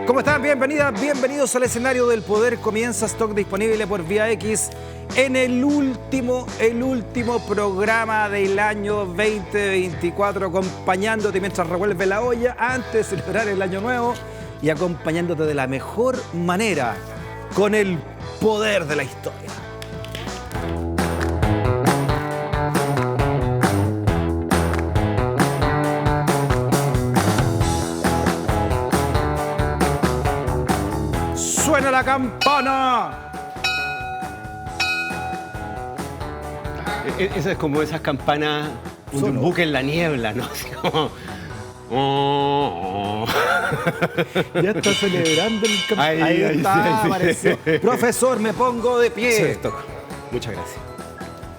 ¿Cómo están? Bienvenidas, bienvenidos al escenario del poder. Comienza Stock disponible por Vía X en el último programa del año 2024, acompañándote mientras revuelve la olla antes de celebrar el año nuevo y acompañándote de la mejor manera con el poder de la historia. ¡Suena la campana! Esa es como esas campanas de un buque en la niebla, ¿no? Así como... Ya está celebrando el campana. Ahí está, apareció. Profesor, me pongo de pie. Sí, muchas gracias.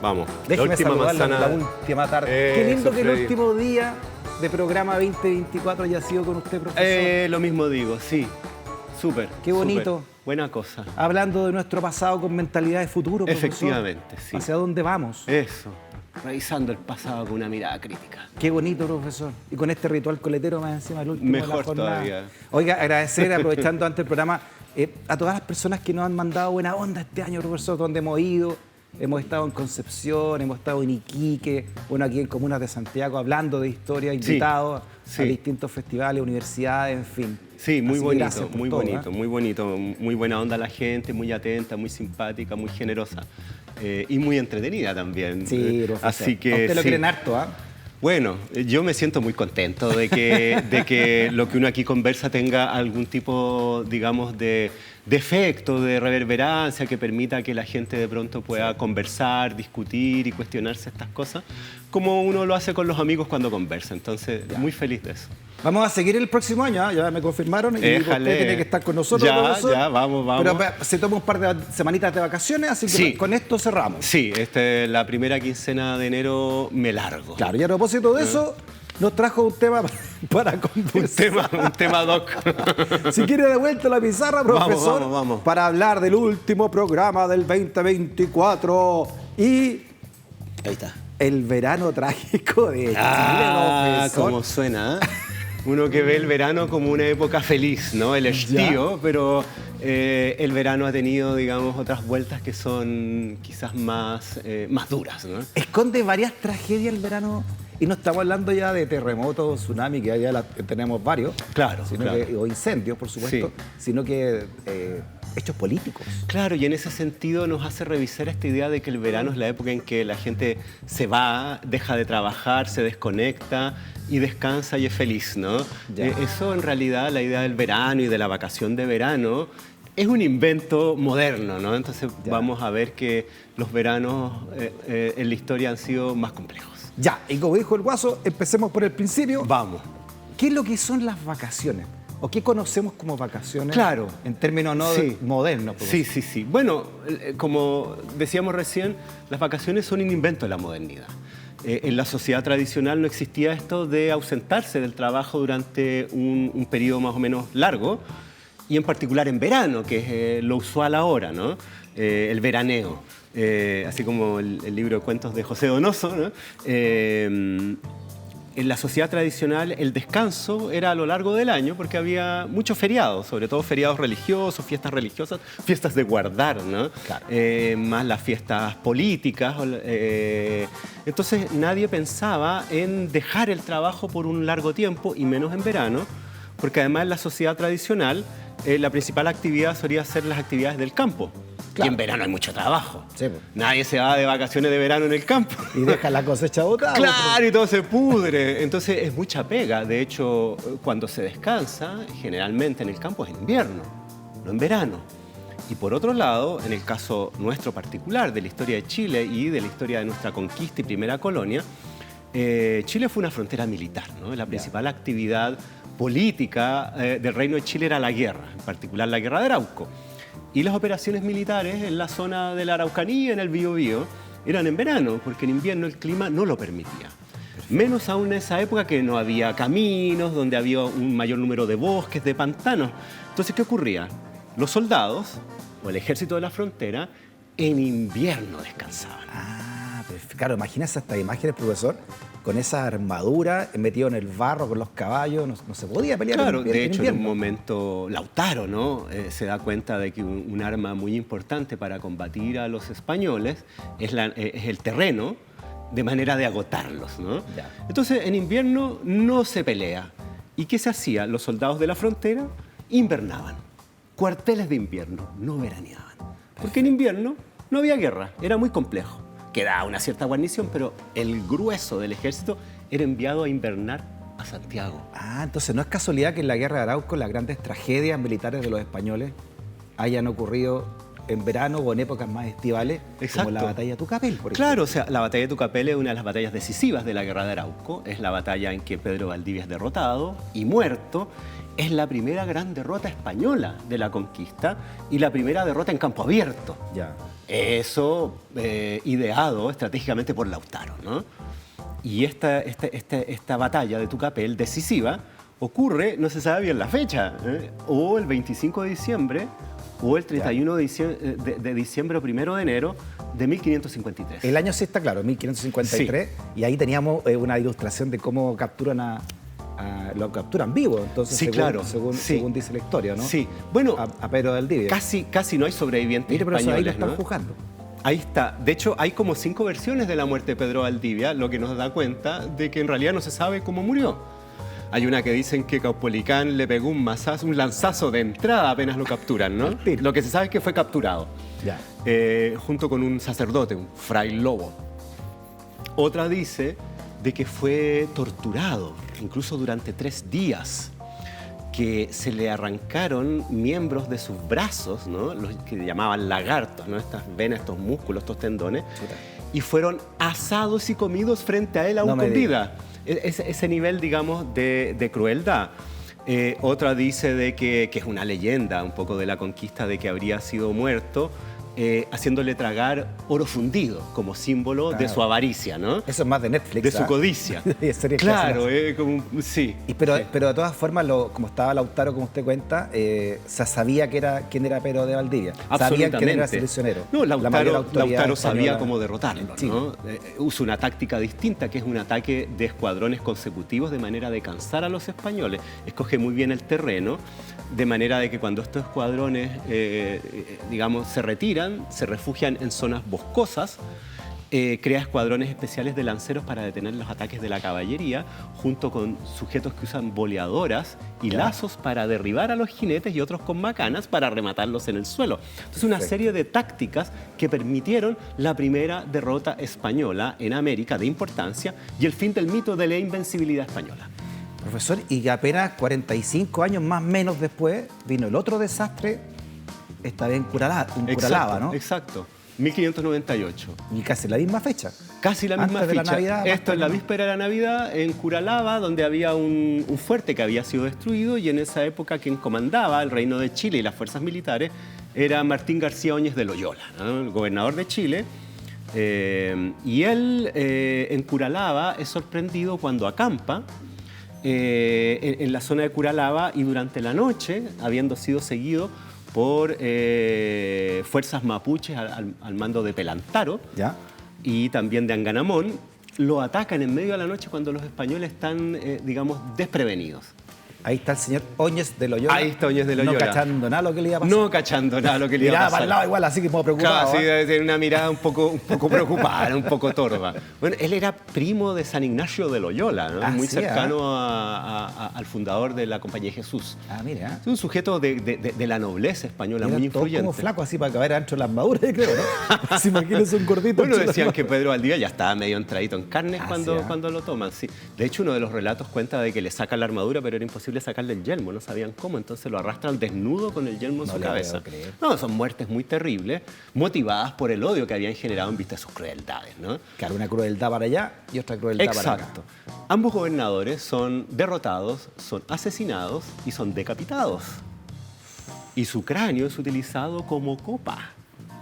Vamos. Déjeme la última saludarlo manzana. la última tarde. Qué lindo que el último día de programa 2024 haya sido con usted, profesor. Lo mismo digo, sí. Súper. Qué bonito. Súper. Buena cosa. Hablando de nuestro pasado con mentalidad de futuro, profesor. Efectivamente, sí. ¿Hacia dónde vamos? Eso. Revisando el pasado con una mirada crítica. Qué bonito, profesor. Y con este ritual coletero más encima del último Mejor de la jornada. todavía. Oiga, agradecer, aprovechando antes el programa, a todas las personas que nos han mandado buena onda este año, profesor, donde hemos ido. Hemos estado en Concepción, hemos estado en Iquique, bueno, aquí en Comunas de Santiago, hablando de historia, invitados a distintos festivales, universidades, en fin. Sí, muy Así bonito, muy todo, bonito, muy bonito. Muy buena onda la gente, muy atenta, muy simpática, muy generosa. Y muy entretenida también. Sí, profesor. Así que, a usted lo quieren harto, ¿ah? Bueno, yo me siento muy contento de que lo que uno aquí conversa tenga algún tipo, digamos, de efecto, de reverberancia que permita que la gente de pronto pueda conversar, discutir y cuestionarse estas cosas, como uno lo hace con los amigos cuando conversa. Entonces, muy feliz de eso. Vamos a seguir el próximo año, ¿eh? Ya me confirmaron y usted tiene que estar con nosotros. Ya, vamos. Pero se toma un par de semanitas de vacaciones, así que con esto cerramos. Sí, la primera quincena de enero me largo. Claro, y a propósito de eso, nos trajo un tema para conversar. Un tema doc. Si quiere de vuelta la pizarra, profesor, vamos. Para hablar del último programa del 2024 y... Ahí está. El verano trágico de Chile, profesor. Cómo suena, ¿eh? Uno que ve el verano como una época feliz, ¿no? El estío, pero el verano ha tenido, digamos, otras vueltas que son quizás más duras, ¿no? Esconde varias tragedias el verano. Y no estamos hablando ya de terremotos, tsunami, que ya tenemos varios. Claro, o incendios, por supuesto, sino que hechos políticos. Claro, y en ese sentido nos hace revisar esta idea de que el verano es la época en que la gente se va, deja de trabajar, se desconecta y descansa y es feliz, ¿no? Eso en realidad, la idea del verano y de la vacación de verano, es un invento moderno, ¿no? Entonces vamos a ver que los veranos en la historia han sido más complejos. Ya, y como dijo el Guaso, empecemos por el principio. Vamos. ¿Qué es lo que son las vacaciones? ¿O qué conocemos como vacaciones? Claro. En términos modernos. Sí. Bueno, como decíamos recién, las vacaciones son un invento de la modernidad. En la sociedad tradicional no existía esto de ausentarse del trabajo durante un periodo más o menos largo, y en particular en verano, que es lo usual ahora, ¿no? El veraneo. Así como el libro de cuentos de José Donoso, ¿no? En la sociedad tradicional el descanso era a lo largo del año porque había muchos feriados, sobre todo feriados religiosos, fiestas religiosas, fiestas de guardar, ¿no? Claro. Más las fiestas políticas. Entonces nadie pensaba en dejar el trabajo por un largo tiempo y menos en verano, porque además en la sociedad tradicional la principal actividad solía ser las actividades del campo. Claro. Y en verano hay mucho trabajo. Sí, pues. Nadie se va de vacaciones de verano en el campo. Y deja la cosecha botada. Claro, y todo se pudre. Entonces es mucha pega. De hecho, cuando se descansa, generalmente en el campo es en invierno, no en verano. Y por otro lado, en el caso nuestro particular, de la historia de Chile y de la historia de nuestra conquista y primera colonia, Chile fue una frontera militar, ¿no? La principal actividad política del Reino de Chile era la guerra, en particular la guerra de Arauco. Y las operaciones militares en la zona de la Araucanía, en el Biobío, eran en verano, porque en invierno el clima no lo permitía. Menos aún en esa época que no había caminos, donde había un mayor número de bosques, de pantanos. Entonces, ¿qué ocurría? Los soldados, o el ejército de la frontera, en invierno descansaban. Claro, imagínese estas imágenes, profesor, con esa armadura, metido en el barro con los caballos, no se podía pelear. Claro, en de hecho, en invierno. un momento Lautaro, ¿no? Se da cuenta de que un arma muy importante para combatir a los españoles es el terreno, de manera de agotarlos, ¿no? Ya. Entonces, en invierno no se pelea. ¿Y qué se hacía? Los soldados de la frontera invernaban. Cuarteles de invierno, no veraneaban. Porque en invierno no había guerra, era muy complejo. Quedaba una cierta guarnición, pero el grueso del ejército era enviado a invernar a Santiago. Ah, entonces no es casualidad que en la guerra de Arauco las grandes tragedias militares de los españoles hayan ocurrido en verano o en épocas más estivales, Exacto. como la batalla de Tucapel, por ejemplo. Claro, o sea, la batalla de Tucapel es una de las batallas decisivas de la guerra de Arauco. Es la batalla en que Pedro Valdivia es derrotado y muerto. Es la primera gran derrota española de la conquista y la primera derrota en campo abierto. Ya. Eso ideado estratégicamente por Lautaro, ¿no? Y esta batalla de Tucapel decisiva ocurre, no se sabe bien la fecha, o el 25 de diciembre o el 31 de diciembre o 1 de enero de 1553. El año sí está claro, 1553, Sí. y ahí teníamos una ilustración de cómo capturan lo capturan vivo, entonces, Sí, según, claro. según, Sí. según dice la historia, ¿no? Sí, bueno, A Pedro Valdivia. casi no hay sobrevivientes Mire, pero eso ahí lo españoles, están ¿no? juzgando. Ahí está. De hecho, hay como 5 versiones de la muerte de Pedro Valdivia, lo que nos da cuenta de que en realidad no se sabe cómo murió. Hay una que dicen que Caupolicán le pegó un lanzazo de entrada apenas lo capturan, ¿no? tiro. Lo que se sabe es que fue capturado, Ya. junto con un sacerdote, un fray Lobo. Otra dice de que fue torturado, incluso durante 3 días, que se le arrancaron miembros de sus brazos, ¿no? Los que llamaban lagartos, ¿no? Estas venas, estos músculos, estos tendones, Chuta. y fueron asados y comidos frente a él aún No me con diga. vida. Ese nivel, digamos, de crueldad. Otra dice de que es una leyenda un poco de la conquista, de que habría sido muerto haciéndole tragar oro fundido como símbolo de su avaricia, ¿no? Eso es más de Netflix. De su codicia. Series Claro, clásicas. sí. Pero, Sí. pero de todas formas, como estaba Lautaro, como usted cuenta, se sabía quién era Pedro de Valdivia. Sabían quién era ese prisionero. No, La mayor autoridad Lautaro sabía española cómo derrotarlo, en Chile. ¿no? Usa una táctica distinta, que es un ataque de escuadrones consecutivos de manera de cansar a los españoles. Escoge muy bien el terreno, de manera de que cuando estos escuadrones, digamos, se retiran, se refugian en zonas boscosas, crea escuadrones especiales de lanceros para detener los ataques de la caballería, junto con sujetos que usan boleadoras y Ya. lazos para derribar a los jinetes y otros con macanas para rematarlos en el suelo. Entonces, una Perfecto. serie de tácticas que permitieron la primera derrota española en América de importancia y el fin del mito de la invencibilidad española. Profesor, y que apenas 45 años más o menos después vino el otro desastre, esta vez en Curalaba, ¿no? Exacto. 1598. Y casi la misma fecha. Casi la misma Antes de la fecha. Navidad, Esto es la más o víspera de la Navidad en Curalaba, donde había un fuerte que había sido destruido, y en esa época quien comandaba el Reino de Chile y las fuerzas militares era Martín García Óñez de Loyola, ¿no? El gobernador de Chile. Y él en Curalaba es sorprendido cuando acampa en la zona de Curalaba, y durante la noche, habiendo sido seguido por fuerzas mapuches al mando de Pelantaro, ¿Ya? y también de Anganamón, lo atacan en medio de la noche cuando los españoles están, digamos, desprevenidos. Ahí está el señor Óñez de Loyola. Ahí está Óñez de Loyola. No cachando nada lo que le iba a pasar. No cachando nada lo que le iba a Miraba pasar. para el lado igual, así que me preocupado. Claro, sí, ¿eh? debe tener una mirada un poco preocupada, un poco torva. Bueno, él era primo de San Ignacio de Loyola, ¿no? Ah, Muy sí, cercano al fundador de la Compañía de Jesús. Ah, mira. Es un sujeto de la nobleza española, muy Eran todos influyente. como flaco así para caber ancho las armaduras, creo, ¿no? Se imagínense un gordito. Bueno, ancho de decían las que Pedro Valdivia ya estaba medio entradito en carnes Ah, cuando, sí, ¿eh? cuando lo toman, sí. De hecho, uno de los relatos cuenta de que le sacan la armadura, pero era imposible sacarle el yelmo, no sabían cómo, entonces lo arrastran desnudo con el yelmo en No su le cabeza. puedo creer. No, son muertes muy terribles, motivadas por el odio que habían generado en vista de sus crueldades, ¿no? Claro, una crueldad para allá y otra crueldad para acá. Exacto. Ambos gobernadores son derrotados, son asesinados y son decapitados. Y su cráneo es utilizado como copa.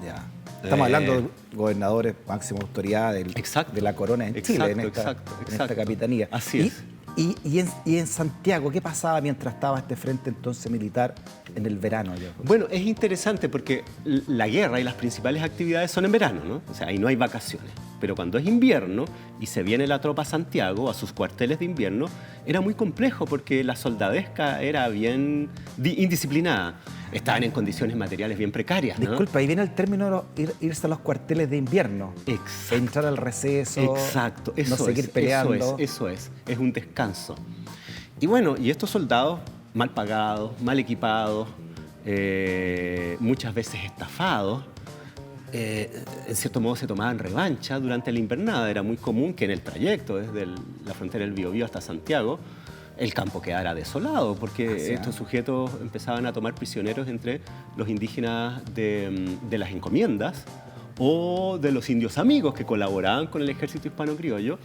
Ya. Estamos hablando de gobernadores, máxima autoridad Exacto. de la corona en Exacto, Chile, en esta exacto. capitanía. Así es. Y en Santiago, ¿qué pasaba mientras estaba este frente entonces militar en el verano? Bueno, es interesante porque la guerra y las principales actividades son en verano, ¿no? O sea, ahí no hay vacaciones. pero cuando es invierno y se viene la tropa a Santiago, a sus cuarteles de invierno, era muy complejo porque la soldadesca era bien indisciplinada. Estaban en condiciones materiales bien precarias, ¿no? Disculpa, ahí viene el término irse a los cuarteles de invierno. Exacto. Entrar al receso. Exacto. Eso no seguir peleando. Eso es un descanso. Y bueno, y estos soldados mal pagados, mal equipados, muchas veces estafados, en cierto modo se tomaban revancha durante la invernada. Era muy común que en el trayecto desde la frontera del Biobío hasta Santiago el campo quedara desolado, porque estos sujetos empezaban a tomar prisioneros entre los indígenas de las encomiendas o de los indios amigos que colaboraban con el ejército hispano-criollo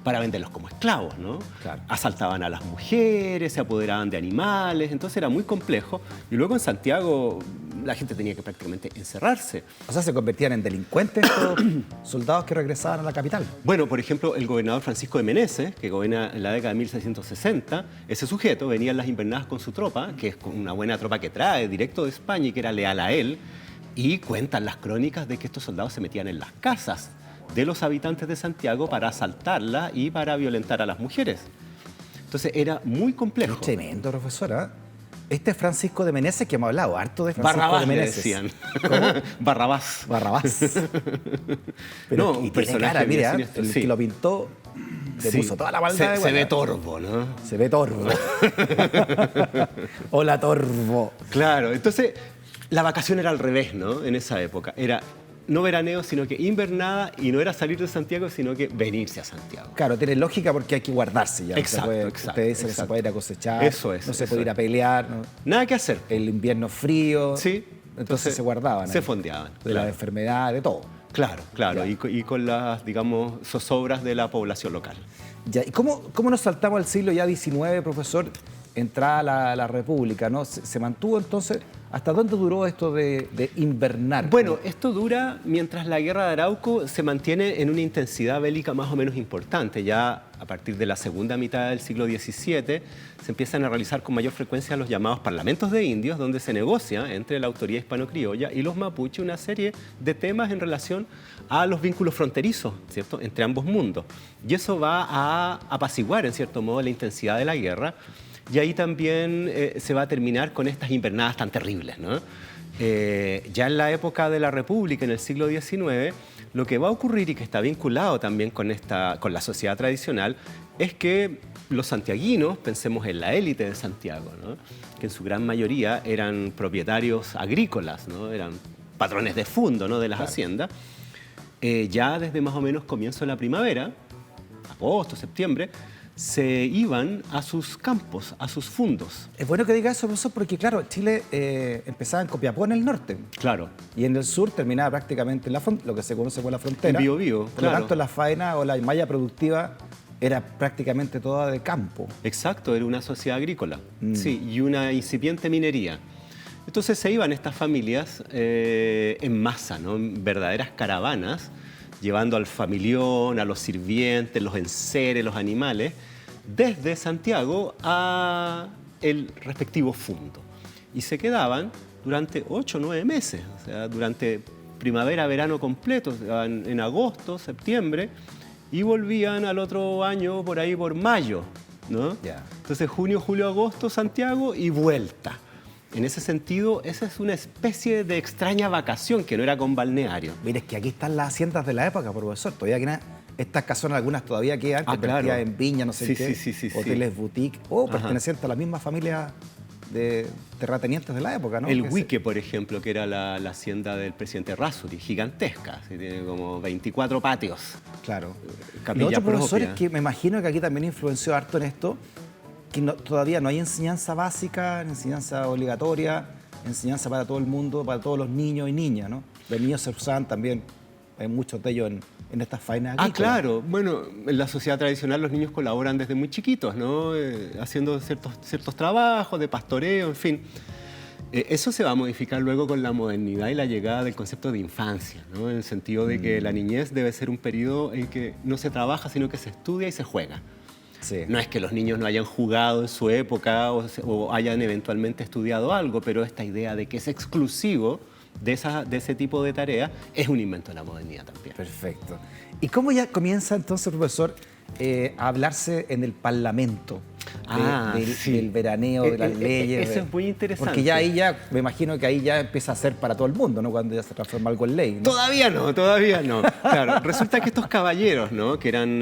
para venderlos como esclavos, ¿no? Claro. Asaltaban a las mujeres, se apoderaban de animales, entonces era muy complejo. Y luego en Santiago la gente tenía que prácticamente encerrarse. O sea, se convertían en delincuentes estos soldados que regresaban a la capital. Bueno, por ejemplo, el gobernador Francisco de Meneses, que gobierna en la década de 1660, ese sujeto venía en las invernadas con su tropa, que es una buena tropa que trae directo de España y que era leal a él, y cuentan las crónicas de que estos soldados se metían en las casas de los habitantes de Santiago para asaltarla y para violentar a las mujeres. Entonces era muy complejo. Es tremendo, profesora. Este es Francisco de Meneses, que hemos hablado harto de Francisco Barrabás de Meneses. le decían. ¿Cómo? Barrabás. Barrabás. No, y un tiene personaje cara, bien mira, siniestro, el sí. que lo pintó le Sí. puso toda la maldad de Se buena. ve torvo, ¿no? Se ve torvo. Hola, torvo. Claro, entonces la vacación era al revés, ¿no? En esa época. Era no veraneo, sino que invernada, y no era salir de Santiago, sino que venirse a Santiago. Claro, tiene lógica porque hay que guardarse ya. Exacto, No se puede, exacto, usted dice que se exacto. puede ir a cosechar, Eso es, no se eso puede ir a es. pelear, ¿no? Nada que hacer. El invierno frío. Sí. Entonces se guardaban. Se ahí. fondeaban. De las enfermedades, de todo. Claro, claro. Ya. Y con las, digamos, zozobras de la población local. Ya, ¿y cómo nos saltamos al siglo ya XIX, profesor? Entrada la República, ¿no? ¿Se mantuvo entonces? ¿Hasta dónde duró esto de invernar? Bueno, esto dura mientras la guerra de Arauco se mantiene en una intensidad bélica más o menos importante. Ya a partir de la segunda mitad del siglo XVII se empiezan a realizar con mayor frecuencia los llamados parlamentos de indios, donde se negocia entre la autoridad hispano-criolla y los mapuches una serie de temas en relación a los vínculos fronterizos, ¿cierto?, entre ambos mundos. Y eso va a apaciguar, en cierto modo, la intensidad de la guerra. Y ahí también se va a terminar con estas invernadas tan terribles, ¿no? Ya en la época de la República, en el siglo XIX, lo que va a ocurrir y que está vinculado también con la sociedad tradicional es que los santiaguinos, pensemos en la élite de Santiago, ¿no?, que en su gran mayoría eran propietarios agrícolas, ¿no?, eran patrones de fundo, ¿no?, de las haciendas, ya desde más o menos comienzo de la primavera, agosto, septiembre, se iban a sus campos, a sus fundos. Es bueno que diga eso, profesor, porque claro, Chile empezaba en Copiapó en el norte. Claro. Y en el sur terminaba prácticamente en lo que se conoce como la frontera. En Biobío, Por claro. lo tanto, la faena o la malla productiva era prácticamente toda de campo. Exacto, era una sociedad agrícola, sí, y una incipiente minería. Entonces se iban estas familias en masa, ¿no?, en verdaderas caravanas, llevando al familión, a los sirvientes, los enseres, los animales, desde Santiago a el respectivo fundo. Y se quedaban durante 8 o 9 meses, o sea, durante primavera, verano completo, en agosto, septiembre, y volvían al otro año por ahí por mayo, ¿no? Ya. Entonces junio, julio, agosto, Santiago y vuelta. En ese sentido, esa es una especie de extraña vacación que no era con balneario. Mire, es que aquí están las haciendas de la época, profesor. Todavía quedan, estas casonas, algunas todavía quedan, convertidas claro. en viña, no sé Sí, qué, sí, hoteles boutique, o Ajá. pertenecientes a la misma familia de terratenientes de la época, ¿no? El Que Huique, por ejemplo, que era la hacienda del presidente Errázuriz, gigantesca, ¿sí? Tiene como 24 patios. Claro. Capilla Lo otro, profesor, es propia. que me imagino que aquí también influenció harto en esto, que todavía no hay enseñanza básica, enseñanza obligatoria, enseñanza para todo el mundo, para todos los niños y niñas, ¿no? Los niños se usaban también, hay muchos de ellos en estas faenas agrícolas. Claro. Bueno, en la sociedad tradicional los niños colaboran desde muy chiquitos, ¿no? Haciendo ciertos trabajos de pastoreo, en fin. Eso se va a modificar luego con la modernidad y la llegada del concepto de infancia, ¿no?, en el sentido de que la niñez debe ser un periodo en que no se trabaja, sino que se estudia y se juega. Sí. No es que los niños no hayan jugado en su época o hayan eventualmente estudiado algo, pero esta idea de que es exclusivo de ese tipo de tareas es un invento de la modernidad también. Perfecto. ¿Y cómo ya comienza entonces, profesor, a hablarse en el Parlamento del veraneo, de las leyes? Eso es muy interesante. Porque ya ahí me imagino que ahí ya empieza a ser para todo el mundo, ¿no? Cuando ya se transforma algo en ley, ¿no? Todavía no. Claro, resulta que estos caballeros, ¿no? Que eran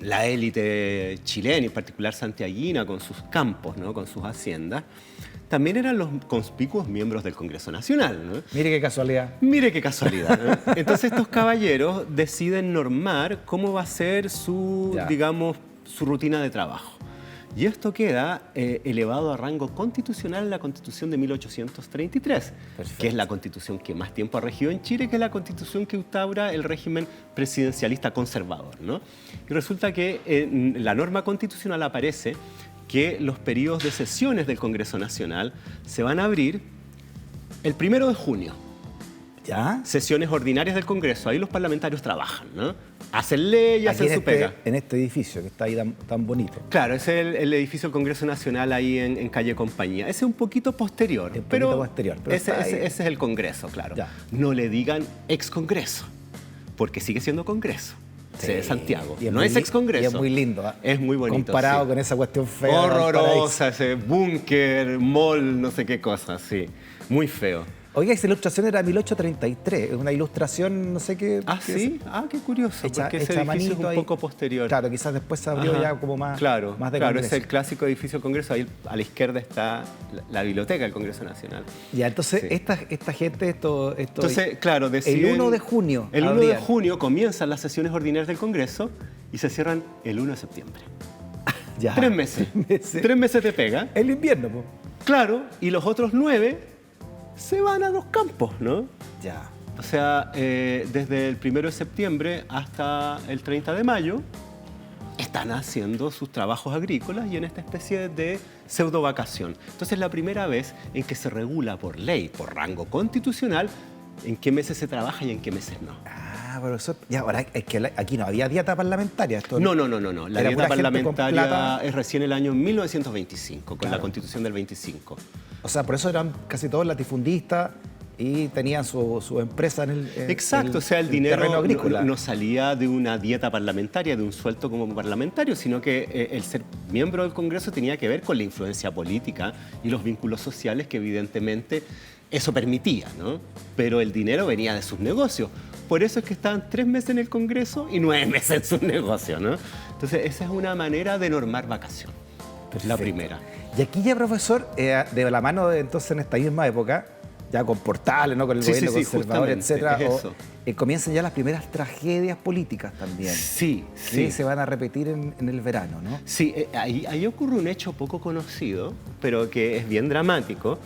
la élite chilena, y en particular santiaguina, con sus campos, ¿no? Con sus haciendas, también eran los conspicuos miembros del Congreso Nacional, ¿no? Mire qué casualidad. Mire qué casualidad, ¿no? Entonces estos caballeros deciden normar cómo va a ser su rutina de trabajo. Y esto queda elevado a rango constitucional en la Constitución de 1833, Perfecto. que es la constitución que más tiempo ha regido en Chile, que es la constitución que instaura el régimen presidencialista conservador, ¿no? Y resulta que en la norma constitucional aparece que los periodos de sesiones del Congreso Nacional se van a abrir el 1 de junio. ¿Ya? Sesiones ordinarias del Congreso, ahí los parlamentarios trabajan, ¿no? Hacen leyes, hacen su pega. En este edificio que está ahí tan bonito. Claro, ese es el edificio del Congreso Nacional ahí en calle Compañía. Ese es un poquito posterior. Pero ese es el Congreso, claro. Ya. No le digan ex Congreso, porque sigue siendo Congreso. Sí, de Santiago. Y No es ex Congreso. Y es muy lindo. Es muy bonito. Comparado sí. con esa cuestión fea. Horrorosa, ese búnker, mall, no sé qué cosa, sí. Muy feo. Oiga, esa ilustración era 1833, es una ilustración, no sé qué... Ah, ¿sí? Qué curioso, porque ese edificio es un poco posterior. Claro, quizás después se abrió ya como más, más de Claro, Congreso. es el clásico edificio del Congreso, ahí a la izquierda está la biblioteca del Congreso Nacional. Ya, entonces Sí. esta gente, Entonces, claro, deciden... El 1 de junio. El 1 de junio comienzan las sesiones ordinarias del Congreso y se cierran el 1 de septiembre. Ya. 3 meses. 3 meses te pega. El invierno, pues. Claro, y los otros 9 se van a los campos, ¿no? Ya. O sea, desde el 1 de septiembre hasta el 30 de mayo están haciendo sus trabajos agrícolas y en esta especie de pseudo vacación. Entonces es la primera vez en que se regula por ley, por rango constitucional, en qué meses se trabaja y en qué meses no. Ah, profesor. Ya, ahora es que aquí no había dieta parlamentaria. Esto No. La era dieta pura gente con parlamentaria plata. es recién el año 1925, con Claro. la Constitución del 25. O sea, por eso eran casi todos latifundistas y tenían su empresa en el Exacto, o sea, el dinero terreno agrícola. no salía de una dieta parlamentaria, de un sueldo como parlamentario, sino que el ser miembro del Congreso tenía que ver con la influencia política y los vínculos sociales que evidentemente eso permitía, ¿no? Pero el dinero venía de sus negocios. Por eso es que estaban 3 meses en el Congreso y 9 meses en sus negocios, ¿no? Entonces, esa es una manera de normar vacación. La primera. Y aquí ya, profesor, de la mano de entonces en esta misma época, ya con Portales, ¿no? Con el gobierno conservador, justamente, etcétera, es eso. comienzan ya las primeras tragedias políticas también. Sí. Que se van a repetir en el verano, ¿no? Sí, ahí ocurre un hecho poco conocido, pero que es bien dramático.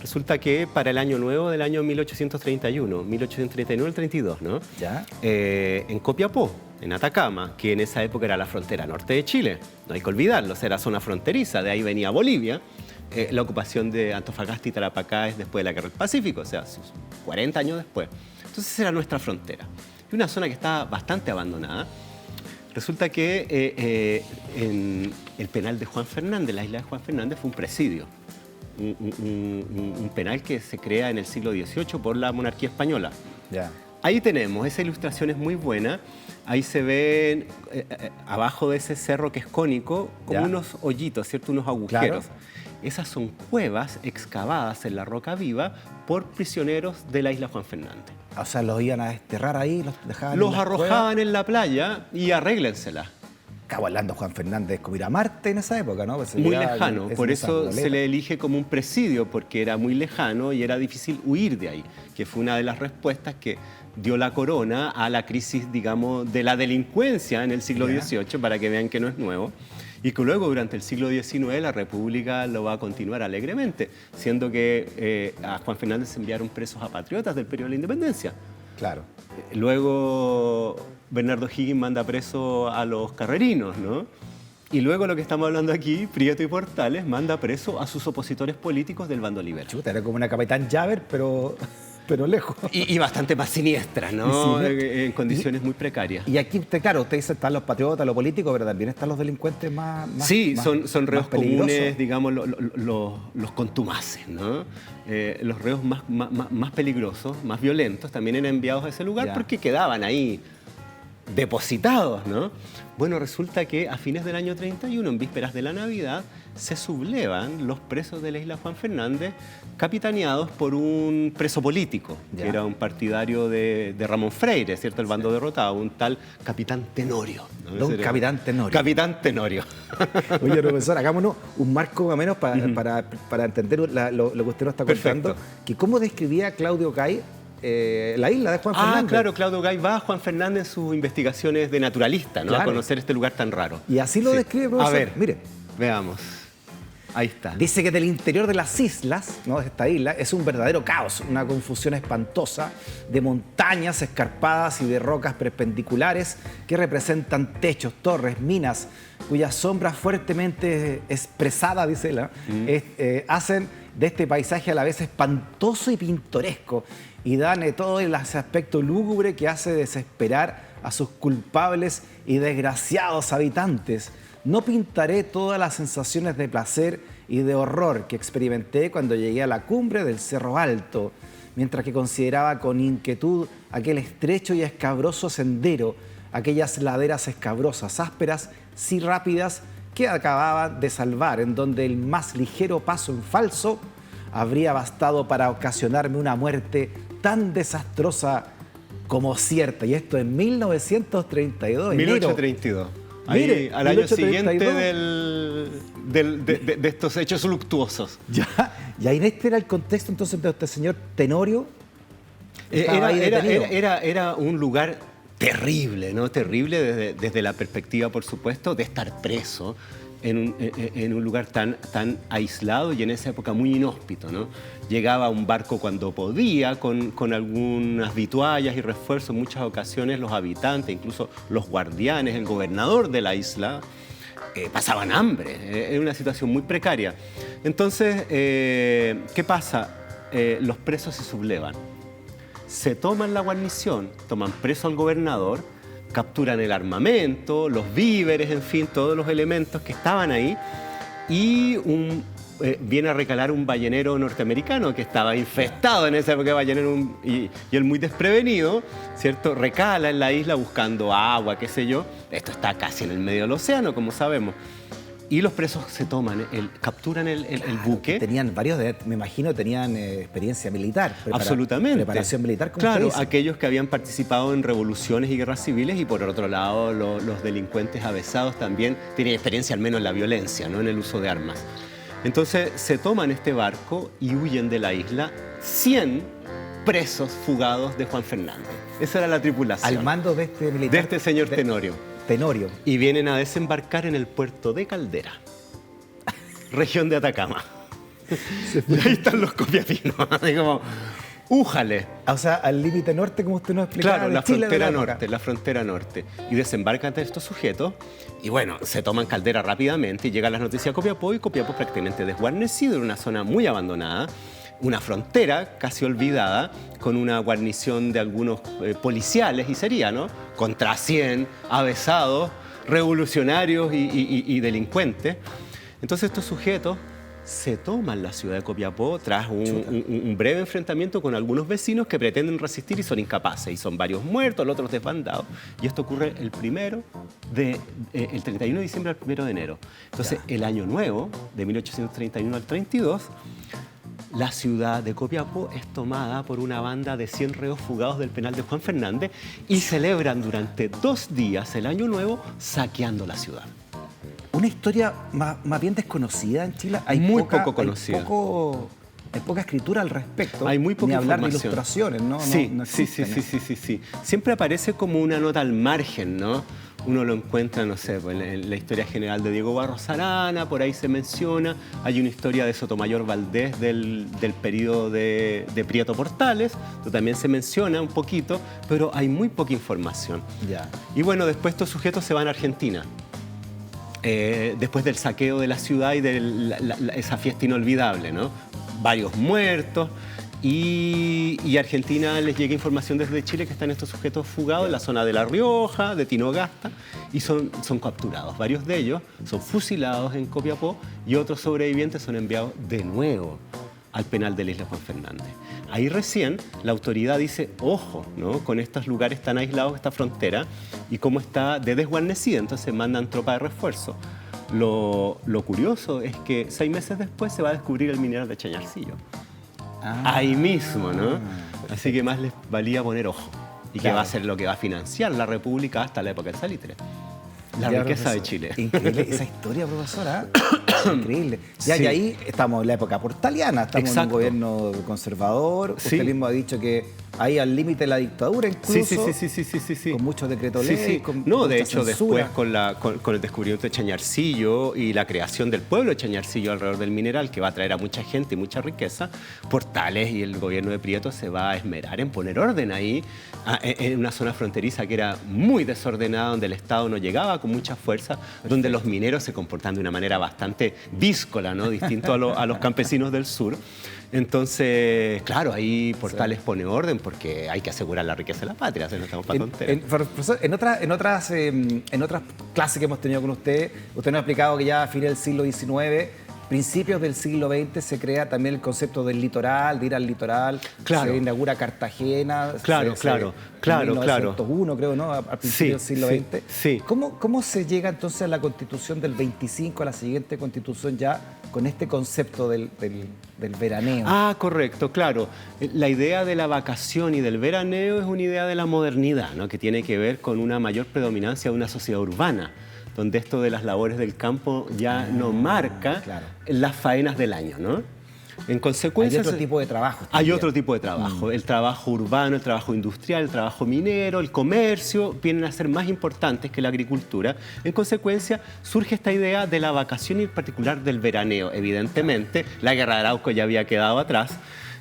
Resulta que para el año nuevo del año 1831 el 32, ¿no? Ya. En Copiapó, en Atacama, que en esa época era la frontera norte de Chile, no hay que olvidarlo, era zona fronteriza, de ahí venía Bolivia. La ocupación de Antofagasta y Tarapacá es después de la Guerra del Pacífico, o sea, sus 40 años después. Entonces era nuestra frontera. Y una zona que está bastante abandonada. Resulta que en el penal de Juan Fernández, la isla de Juan Fernández, fue un presidio. Un penal que se crea en el siglo XVIII por la monarquía española. Ya. Ahí tenemos, esa ilustración es muy buena. Ahí se ven, abajo de ese cerro que es cónico, como Ya. unos hoyitos, ¿cierto? Unos agujeros. Claro. Esas son cuevas excavadas en la roca viva por prisioneros de la isla Juan Fernández. O sea, los iban a desterrar ahí, los dejaban Los en las arrojaban en la playa y arréglensela. Cabo hablando Juan Fernández, como ir a Marte en esa época, ¿no? Pues se Muy llegaba lejano, por esa eso boleta. se le elige como un presidio, porque era muy lejano y era difícil huir de ahí, que fue una de las respuestas que dio la corona a la crisis, digamos, de la delincuencia en el siglo Ya. XVIII, para que vean que no es nuevo, y que luego durante el siglo XIX la República lo va a continuar alegremente, siendo que a Juan Fernández se enviaron presos a patriotas del periodo de la independencia. Claro. Luego Bernardo Higgins manda preso a los carrerinos, ¿no? Y luego lo que estamos hablando aquí, Prieto y Portales manda preso a sus opositores políticos del bando liberal. Chuta, era como una Capitán Javer, pero pero lejos. Y bastante más siniestra, ¿no? Sí. En condiciones muy precarias. Y aquí, claro, usted dice están los patriotas, los políticos, pero también están los delincuentes más sí, más, son reos más peligrosos. comunes, digamos, los contumaces, ¿no? Los reos más peligrosos, más violentos, también eran enviados a ese lugar Ya. porque quedaban ahí depositados, ¿no? Bueno, resulta que a fines del año 31, en vísperas de la Navidad, se sublevan los presos de la isla Juan Fernández, capitaneados por un preso político, Ya. que era un partidario de Ramón Freire, ¿cierto? El bando derrotado, un tal Capitán Tenorio, ¿no? Don Ese era- Capitán Tenorio. Capitán Tenorio. Oye, profesor, hagámonos un marco más o menos para entender lo que usted nos está contando. Perfecto. Que ¿Cómo describía Claudio Gay la isla de Juan Ah, Fernández? claro, Claudio Gay va a Juan Fernández en sus investigaciones de naturalista, ¿no? Claro. A conocer este lugar tan raro. Y así lo Sí. describe, profesor. A ver, Mire. veamos. Ahí está. Dice que del interior de las islas, ¿no? de esta isla, es un verdadero caos, una confusión espantosa de montañas escarpadas y de rocas perpendiculares que representan techos, torres, minas, cuyas sombras fuertemente expresadas, dice él, hacen de este paisaje a la vez espantoso y pintoresco y dan todo ese aspecto lúgubre que hace desesperar a sus culpables y desgraciados habitantes. No pintaré todas las sensaciones de placer y de horror que experimenté cuando llegué a la cumbre del Cerro Alto, mientras que consideraba con inquietud aquel estrecho y escabroso sendero, aquellas laderas escabrosas, ásperas, sí rápidas, que acababan de salvar, en donde el más ligero paso en falso habría bastado para ocasionarme una muerte tan desastrosa como cierta. Y esto en 1932, enero. 1832. Ahí, Mire, al año 1832. siguiente de estos hechos luctuosos. Ya, y ahí este era el contexto entonces de este señor Tenorio. Estaba ahí detenido. Era un lugar terrible, ¿no? Terrible desde la perspectiva, por supuesto, de estar preso en un lugar tan aislado y en esa época muy inhóspito, ¿no? Llegaba un barco cuando podía, con algunas vituallas y refuerzos. En muchas ocasiones los habitantes, incluso los guardianes, el gobernador de la isla, pasaban hambre. Era una situación muy precaria. Entonces, ¿qué pasa? Los presos se sublevan. Se toman la guarnición, toman preso al gobernador, capturan el armamento, los víveres, en fin, todos los elementos que estaban ahí, y viene a recalar un ballenero norteamericano que estaba infestado en esa época de ballenero y él muy desprevenido, ¿cierto? Recala en la isla buscando agua, qué sé yo. Esto está casi en el medio del océano, como sabemos. Y los presos se toman, capturan el buque. Tenían varios, me imagino, tenían experiencia militar. Absolutamente. Preparación militar, como claro, usted dice. aquellos que habían participado en revoluciones y guerras civiles, y por otro lado los delincuentes avesados también tienen experiencia al menos en la violencia, ¿no? En el uso de armas. Entonces se toman este barco y huyen de la isla 100 presos fugados de Juan Fernández. Esa era la tripulación. Al mando de este militar. De este señor Tenorio. Tenorio. Y vienen a desembarcar en el puerto de Caldera, región de Atacama. Y ahí están los copiapinos, así como, újale. O sea, al límite norte, como usted nos explicaba, Claro, de la Chile de frontera época. norte, la frontera norte. Y desembarcan estos sujetos y bueno, se toman Caldera rápidamente y llegan las noticias a Copiapó, y Copiapó prácticamente desguarnecido en una zona muy abandonada, una frontera casi olvidada, con una guarnición de algunos policiales y serianos, contra 100 avesados, revolucionarios y delincuentes. Entonces estos sujetos se toman la ciudad de Copiapó tras un breve enfrentamiento con algunos vecinos que pretenden resistir y son incapaces. Y son varios muertos, los otros desbandados. Y esto ocurre el 31 de diciembre al 1 de enero. Entonces, el año nuevo, de 1831 al 32, la ciudad de Copiapó es tomada por una banda de 100 reos fugados del penal de Juan Fernández y celebran durante 2 días el año nuevo saqueando la ciudad. Una historia más bien desconocida en Chile. Muy poco conocida. Hay poca escritura al respecto. Hay muy poca ni hablar de información. ilustraciones, ¿no? Sí, No existen, ¿eh? sí. Siempre aparece como una nota al margen, ¿no? Uno lo encuentra, no sé, en la historia general de Diego Barros Arana, por ahí se menciona. Hay una historia de Sotomayor Valdés del periodo de Prieto Portales, que también se menciona un poquito, pero hay muy poca información. Ya. Y bueno, después estos sujetos se van a Argentina. Después del saqueo de la ciudad y de esa fiesta inolvidable, ¿no? Varios muertos, Y Argentina les llega información desde Chile que están estos sujetos fugados en la zona de La Rioja, de Tinogasta, y son capturados. Varios de ellos son fusilados en Copiapó y otros sobrevivientes son enviados de nuevo al penal de la isla Juan Fernández. Ahí recién la autoridad dice, ojo, ¿no?, con estos lugares tan aislados, esta frontera, y cómo está de desguarnecida, entonces mandan tropa de refuerzo. Lo curioso es que 6 meses después se va a descubrir el mineral de Chañarcillo. Ahí mismo, ¿no? Así que más les valía poner ojo. Y que va a ser lo que va a financiar la República hasta la época del salitre. La riqueza de Chile. Increíble esa historia, profesora. Increíble. Ya, Sí. y ahí estamos en la época portaliana, estamos en un Exacto. gobierno conservador. Sí. Usted mismo ha dicho que ahí al límite de la dictadura incluso. Sí. Con muchos decretos Sí, ley, sí. con No, de mucha hecho, censura. después con el descubrimiento de Chañarcillo y la creación del pueblo de Chañarcillo alrededor del mineral, que va a traer a mucha gente y mucha riqueza, Portales y el gobierno de Prieto se va a esmerar en poner orden ahí, en una zona fronteriza que era muy desordenada, donde el Estado no llegaba con mucha fuerza, donde los mineros se comportan de una manera bastante díscola, ¿no?, distinto a los campesinos del sur. Entonces, claro, ahí Portales pone orden porque hay que asegurar la riqueza de la patria, no estamos para tonteras. Profesor, en otras clases que hemos tenido con usted nos ha explicado que ya a fines del siglo XIX, principios del siglo XX, se crea también el concepto del litoral, de ir al litoral. Claro. Se inaugura Cartagena. Claro. En 1901, creo, ¿no? Al principio del siglo XX. Sí. ¿Cómo se llega entonces a la Constitución del 25, a la siguiente Constitución ya con este concepto del veraneo? Ah, correcto, claro. La idea de la vacación y del veraneo es una idea de la modernidad, ¿no?, que tiene que ver con una mayor predominancia de una sociedad urbana, donde esto de las labores del campo ya no marca las faenas del año, ¿no? En consecuencia, hay otro tipo de trabajo. Hay otro tipo de trabajo. El trabajo urbano, el trabajo industrial, el trabajo minero, el comercio, vienen a ser más importantes que la agricultura. En consecuencia, surge esta idea de la vacación y en particular del veraneo. Evidentemente, la guerra de Arauco ya había quedado atrás.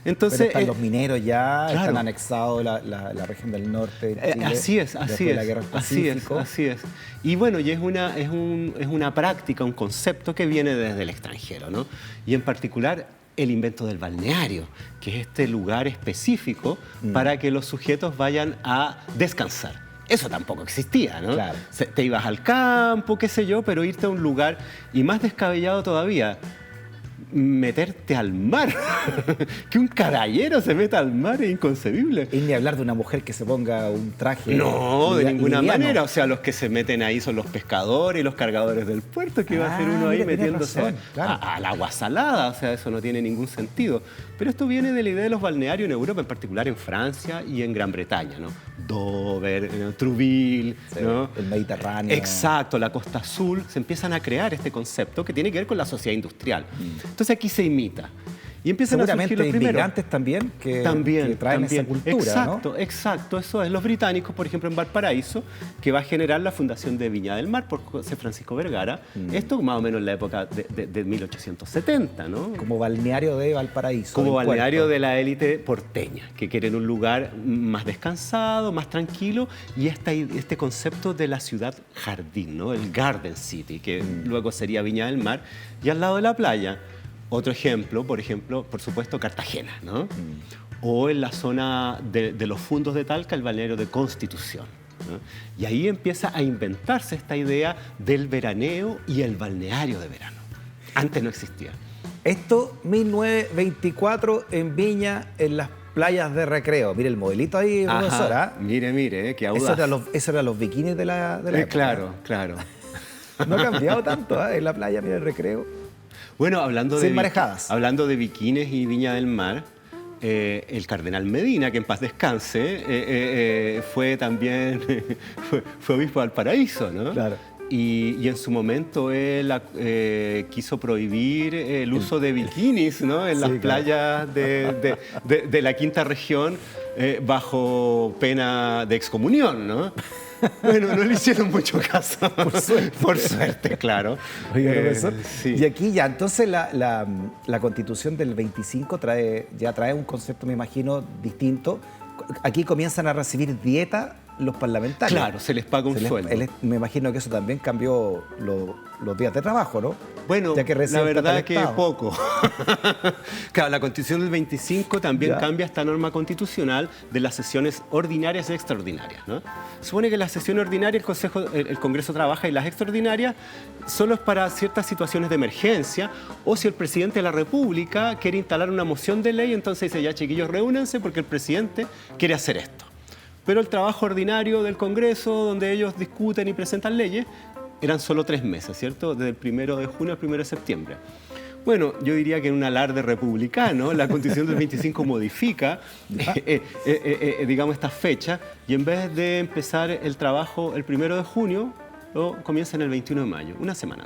Entonces, pero están los mineros ya, claro, están anexados la región del norte de Chile. Así es, después de la guerra del Pacífico. así es. Y bueno, y es una práctica, un concepto que viene desde el extranjero, ¿no? Y en particular el invento del balneario, que es este lugar específico para que los sujetos vayan a descansar. Eso tampoco existía, ¿no? Claro. Te ibas al campo, qué sé yo, pero irte a un lugar, y más descabellado todavía, meterte al mar. Que un caballero se meta al mar es inconcebible. Y ni hablar de una mujer que se ponga un traje. No, de ninguna liviano. manera. O sea, los que se meten ahí son los pescadores y los cargadores del puerto, que va a ser uno ahí mira, tenés metiéndose razón, claro. al agua salada. O sea, eso no tiene ningún sentido. Pero esto viene de la idea de los balnearios en Europa, en particular en Francia y en Gran Bretaña, ¿no? Dover, Trouville, Sí, ¿no? el Mediterráneo. Exacto, la Costa Azul. Se empiezan a crear este concepto que tiene que ver con la sociedad industrial. Entonces aquí se imita. Y empiezan a Seguramente surgir los primeros. inmigrantes también que traen esa cultura, exacto, ¿no? Exacto, eso es. Los británicos, por ejemplo, en Valparaíso, que va a generar la fundación de Viña del Mar por José Francisco Vergara. Esto más o menos en la época de 1870, ¿no? Como balneario de Valparaíso. Como del balneario puerto. de la élite porteña, que quieren un lugar más descansado, más tranquilo, y este concepto de la ciudad jardín, ¿no? El Garden City, que luego sería Viña del Mar, y al lado de la playa. Otro ejemplo, por supuesto, Cartagena, ¿no? O en la zona de los fundos de Talca, el balneario de Constitución, ¿no? Y ahí empieza a inventarse esta idea del veraneo y el balneario de verano. Antes no existía. Esto, 1924, en Viña, en las playas de recreo. Mire el modelito ahí, Ajá, profesora. mire, qué audaz. Esos eran los bikinis de la época. Claro. No ha cambiado tanto, ¿eh? En la playa, mire el recreo. Bueno, hablando Sin de marejadas. hablando de biquines y Viña del Mar, el cardenal Medina, que en paz descanse, fue también fue obispo de Valparaíso, ¿no? Claro. Y en su momento él quiso prohibir el uso de bikinis, ¿no? En las playas de la quinta región bajo pena de excomunión, ¿no? Bueno, no le hicieron mucho caso. Por suerte, claro. Oiga, profesor. Sí. Y aquí ya, entonces la Constitución del 25 trae un concepto, me imagino, distinto. Aquí comienzan a recibir dieta los parlamentarios. Claro, se les paga un sueldo. Me imagino que eso también cambió los días de trabajo, ¿no? Bueno, ya que la verdad que Estado. poco. Claro, la Constitución del 25 también cambia esta norma constitucional de las sesiones ordinarias y extraordinarias, ¿no? Supone que la sesión ordinaria el Congreso trabaja y las extraordinarias solo es para ciertas situaciones de emergencia o si el presidente de la República quiere instalar una moción de ley, entonces dice, ya chiquillos, reúnense porque el presidente quiere hacer esto. Pero el trabajo ordinario del Congreso, donde ellos discuten y presentan leyes, eran solo 3 meses, ¿cierto? Desde el 1 de junio al 1 de septiembre. Bueno, yo diría que en un alarde republicano, la Constitución del 25 modifica, digamos, esta fecha, y en vez de empezar el trabajo el 1 de junio, comienza en el 21 de mayo, una semana.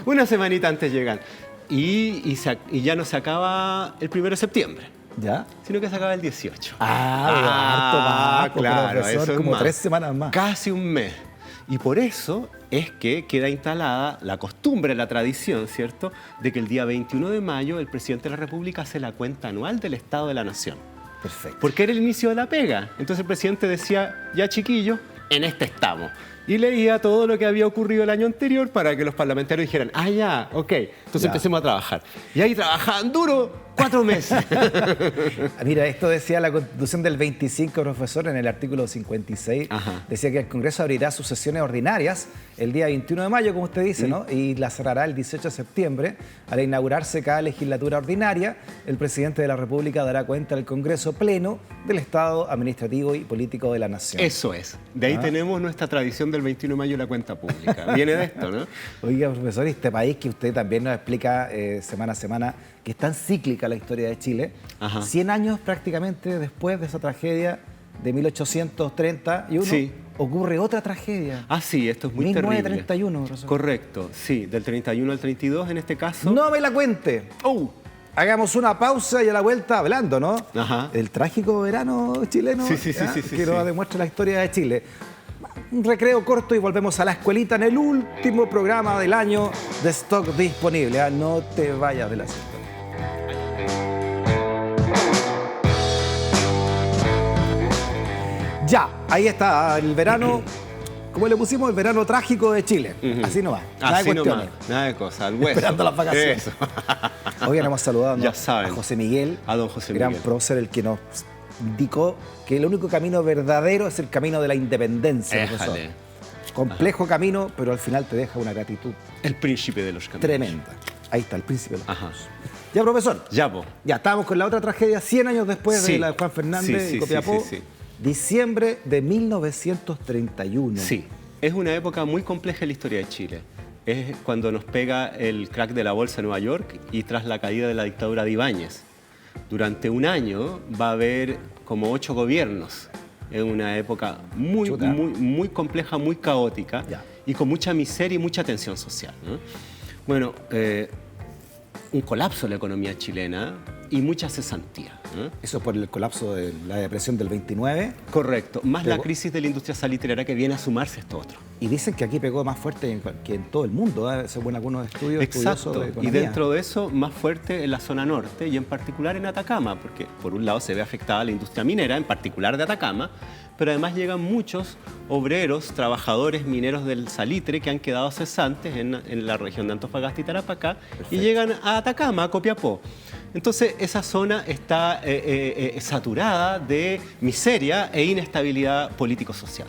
Una semanita antes llegan. Y ya no se acaba el 1 de septiembre. ¿Ya? Sino que se acaba el 18. Harto más, claro, profesor, eso es como más. 3 semanas más. Casi un mes. Y por eso es que queda instalada la costumbre, la tradición, ¿cierto?, de que el día 21 de mayo el presidente de la República hace la cuenta anual del Estado de la Nación. Perfecto. Porque era el inicio de la pega. Entonces el presidente decía, ya chiquillos, en este estamos. Y leía todo lo que había ocurrido el año anterior para que los parlamentarios dijeran, ya, ok, entonces empecemos a trabajar. Y ahí trabajaban duro 4 meses. Mira, esto decía la Constitución del 25, profesor, en el artículo 56. Ajá. Decía que el Congreso abrirá sus sesiones ordinarias el día 21 de mayo, como usted dice, ¿no? Y las cerrará el 18 de septiembre. Al inaugurarse cada legislatura ordinaria, el presidente de la República dará cuenta al Congreso Pleno del Estado administrativo y político de la Nación. Eso es. De ahí tenemos nuestra tradición del 21 de mayo y la cuenta pública. Viene de esto, ¿no? Oiga, profesor, este país que usted también nos explica semana a semana, que es tan cíclica la historia de Chile, 100 años prácticamente después de esa tragedia de 1831, sí, ocurre otra tragedia. Sí, esto es muy 1931, terrible. profesor. Correcto, sí, del 31 al 32 en este caso. ¡No me la cuente! Hagamos una pausa y a la vuelta hablando, ¿no? El trágico verano chileno que nos demuestra la historia de Chile. Un recreo corto y volvemos a la escuelita en el último programa del año de Stock Disponible. No te vayas de la cinta. Ya, ahí está el verano, como le pusimos, el verano trágico de Chile. Así nomás, nada de cuestiones. Nada de cosas, al hueso. Esperando las vacaciones. Eso. Hoy hemos saludado ya saben, a José Miguel, a don José gran Miguel, prócer, el que nos indicó que el único camino verdadero es el camino de la independencia, profesor. Complejo camino, pero al final te deja una gratitud. El príncipe de los caminos. Tremenda. Ahí está, el príncipe de los caminos. Ya, profesor. Ya estábamos con la otra tragedia 100 años después de la de Juan Fernández y Copiapó. Diciembre de 1931. Sí, es una época muy compleja en la historia de Chile. Es cuando nos pega el crack de la bolsa en Nueva York y tras la caída de la dictadura de Ibáñez. Durante un año va a haber como 8 gobiernos. Es una época muy compleja, muy caótica y con mucha miseria y mucha tensión social, ¿no? Bueno, un colapso de la economía chilena y mucha cesantía, ¿no? Eso por el colapso de la depresión del 29. Correcto, más la crisis de la industria salitrera que viene a sumarse esto otro. Y dicen que aquí pegó más fuerte que en todo el mundo, según algunos estudios estudiosos de economía. Y dentro de eso, más fuerte en la zona norte y en particular en Atacama, porque por un lado se ve afectada la industria minera, en particular de Atacama, pero además llegan muchos obreros, trabajadores mineros del salitre que han quedado cesantes en la región de Antofagasta y Tarapacá. Perfecto. Y llegan a Atacama, a Copiapó. Entonces esa zona está saturada de miseria e inestabilidad político-social.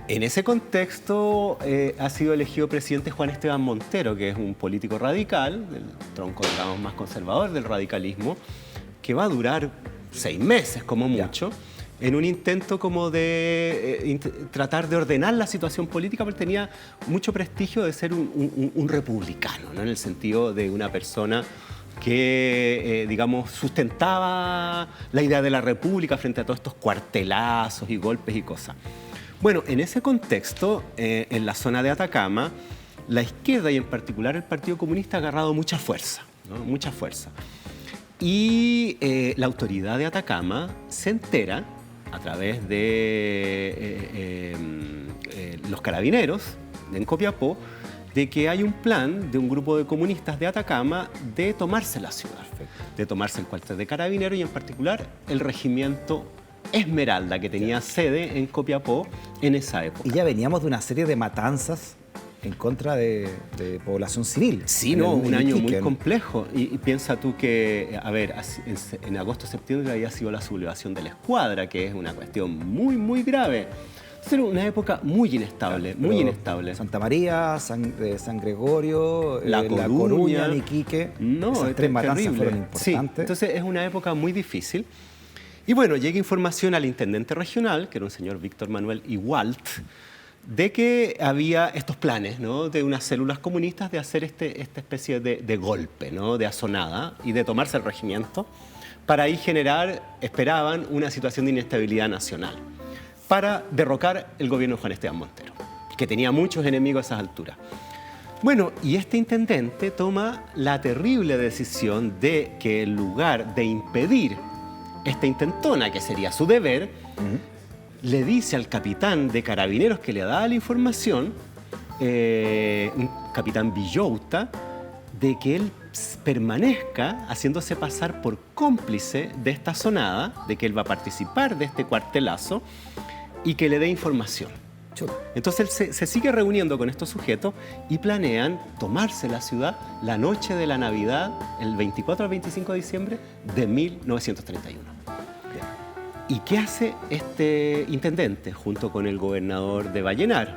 En ese contexto ha sido elegido presidente Juan Esteban Montero, que es un político radical, del tronco, digamos, más conservador del radicalismo, que va a durar 6 meses como mucho, en un intento como de tratar de ordenar la situación política, porque tenía mucho prestigio de ser un republicano, ¿no? En el sentido de una persona que, digamos, sustentaba la idea de la república frente a todos estos cuartelazos y golpes y cosas. Bueno, en ese contexto, en la zona de Atacama, la izquierda y en particular el Partido Comunista ha agarrado mucha fuerza, ¿no? Mucha fuerza. Y la autoridad de Atacama se entera a través de los carabineros en Copiapó de que hay un plan de un grupo de comunistas de Atacama de tomarse la ciudad, de tomarse el cuartel de carabineros y en particular el regimiento Esmeralda, que tenía sede en Copiapó en esa época. Y ya veníamos de una serie de matanzas en contra de población civil. Sí, no, un año muy complejo. Y piensa tú que, a ver, en agosto-septiembre había sido la sublevación de la Escuadra, que es una cuestión muy, muy grave. Era una época muy inestable, muy inestable. Santa María, San Gregorio, La Coruña, Iquique, no, esas tres matanzas fueron importantes. Sí, entonces es una época muy difícil. Y bueno, llega información al intendente regional, que era un señor Víctor Manuel Igualt, de que había estos planes, ¿no?, de unas células comunistas de hacer esta especie de golpe, ¿no?, de asonada y de tomarse el regimiento para ahí generar, esperaban, una situación de inestabilidad nacional para derrocar el gobierno de Juan Esteban Montero, que tenía muchos enemigos a esas alturas. Bueno, y este intendente toma la terrible decisión de que en lugar de impedir esta intentona, que sería su deber, le dice al capitán de carabineros que le da la información, un capitán Villouta, de que él permanezca haciéndose pasar por cómplice de esta asonada, de que él va a participar de este cuartelazo y que le dé información. Entonces él se sigue reuniendo con estos sujetos y planean tomarse la ciudad la noche de la Navidad, el 24 al 25 de diciembre de 1931. ¿Y qué hace este intendente junto con el gobernador de Vallenar?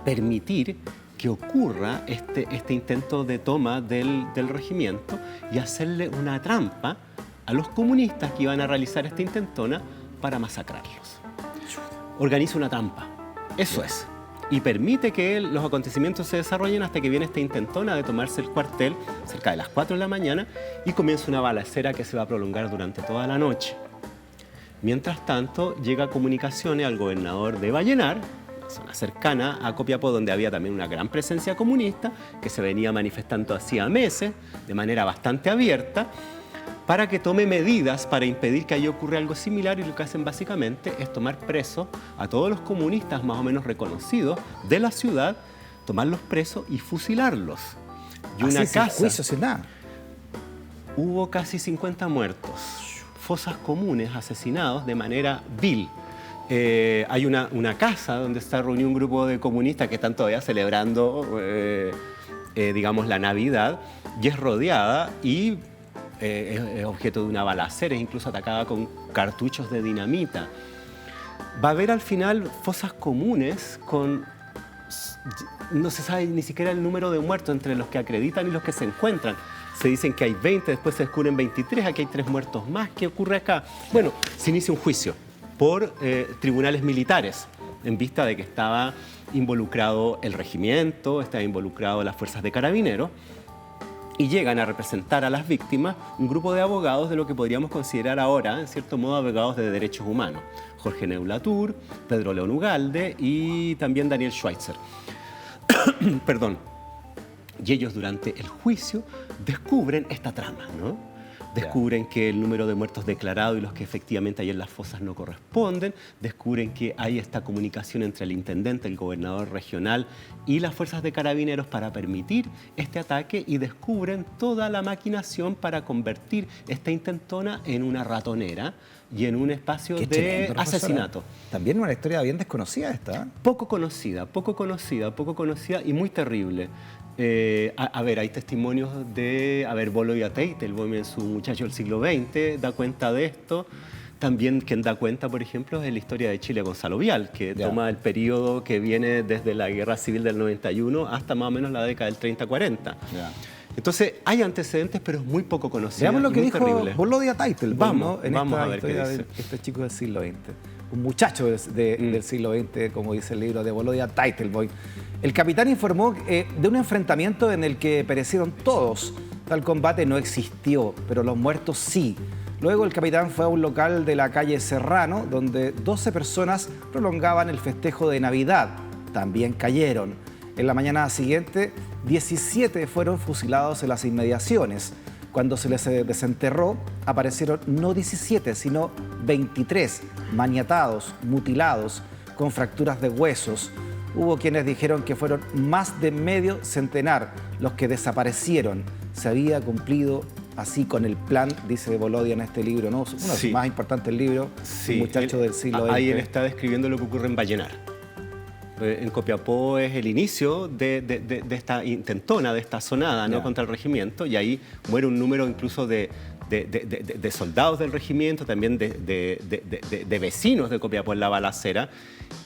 Permitir que ocurra este intento de toma del regimiento y hacerle una trampa a los comunistas que iban a realizar esta intentona para masacrarlos. Organiza una trampa, eso es, y permite que los acontecimientos se desarrollen hasta que viene esta intentona de tomarse el cuartel cerca de las 4 de la mañana y comienza una balacera que se va a prolongar durante toda la noche. Mientras tanto, llega comunicaciones al gobernador de Vallenar, una zona cercana a Copiapó, donde había también una gran presencia comunista que se venía manifestando hacía meses de manera bastante abierta, para que tome medidas para impedir que ahí ocurra algo similar, y lo que hacen básicamente es tomar presos a todos los comunistas más o menos reconocidos de la ciudad, tomarlos presos y fusilarlos. Y una casa, sin juicio, sin nada. Hubo casi 50 muertos, fosas comunes, asesinados de manera vil. Hay una casa donde está reunido un grupo de comunistas que están todavía celebrando, digamos, la Navidad, y es rodeada y es objeto de una balacera, es incluso atacada con cartuchos de dinamita. Va a haber al final fosas comunes con... No se sabe ni siquiera el número de muertos entre los que acreditan y los que se encuentran. Se dicen que hay 20, después se descubren 23, aquí hay 3 muertos más. ¿Qué ocurre acá? Bueno, se inicia un juicio por tribunales militares en vista de que estaba involucrado el regimiento, estaba involucrado las fuerzas de carabineros, y llegan a representar a las víctimas un grupo de abogados de lo que podríamos considerar ahora, en cierto modo, abogados de derechos humanos. Jorge Neulatur, Pedro León Ugalde y también Daniel Schweitzer. Perdón. Y ellos durante el juicio descubren esta trama, ¿no? Descubren que el número de muertos declarado y los que efectivamente hay en las fosas no corresponden. Descubren que hay esta comunicación entre el intendente, el gobernador regional y las fuerzas de carabineros para permitir este ataque, y descubren toda la maquinación para convertir esta intentona en una ratonera y en un espacio de asesinato. También una historia bien desconocida esta. Poco conocida y muy terrible. A ver, hay testimonios de, Boloy Teitelbaum en su Muchacho del siglo XX, da cuenta de esto. También quien da cuenta, por ejemplo, es la historia de Chile, Gonzalo Vial, que toma el periodo que viene desde la Guerra Civil del 91 hasta más o menos la década del 30-40. Entonces, hay antecedentes, pero es muy poco conocido. Veamos lo que dijo Boloy Teitelbaum, ¿no? En vamos esta a ver historia qué dice. de este chico del siglo XX. Un muchacho del siglo XX, como dice el libro de Boloy Teitelbaum. El capitán informó de un enfrentamiento en el que perecieron todos. Tal combate no existió, pero los muertos sí. Luego el capitán fue a un local de la calle Serrano, donde 12 personas prolongaban el festejo de Navidad. También cayeron. En la mañana siguiente, 17 fueron fusilados en las inmediaciones. Cuando se les desenterró, aparecieron no 17, sino 23, maniatados, mutilados, con fracturas de huesos. Hubo quienes dijeron que fueron más de medio centenar los que desaparecieron. Se había cumplido así con el plan, dice Volodya en este libro, ¿no? Uno de los más importantes libros, un muchacho del siglo XX. Ahí él está describiendo lo que ocurre en Vallenar. En Copiapó es el inicio de esta intentona, de esta sonada, ¿no?, contra el regimiento, y ahí muere un número incluso de soldados del regimiento, también de vecinos de Copiapó en la balacera,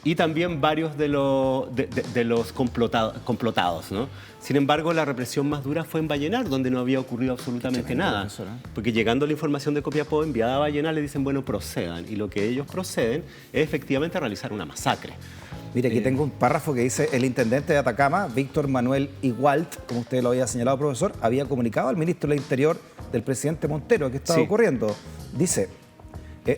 y también varios de los complotados, ¿no? Sin embargo, la represión más dura fue en Vallenar, donde no había ocurrido absolutamente nada. Porque llegando la información de Copiapó enviada a Vallenar, le dicen, bueno, procedan. Y lo que ellos proceden es efectivamente realizar una masacre. Mire, aquí tengo un párrafo que dice: el intendente de Atacama, Víctor Manuel Igualt, como usted lo había señalado, profesor, había comunicado al ministro del Interior del presidente Montero que estaba ocurriendo. Dice,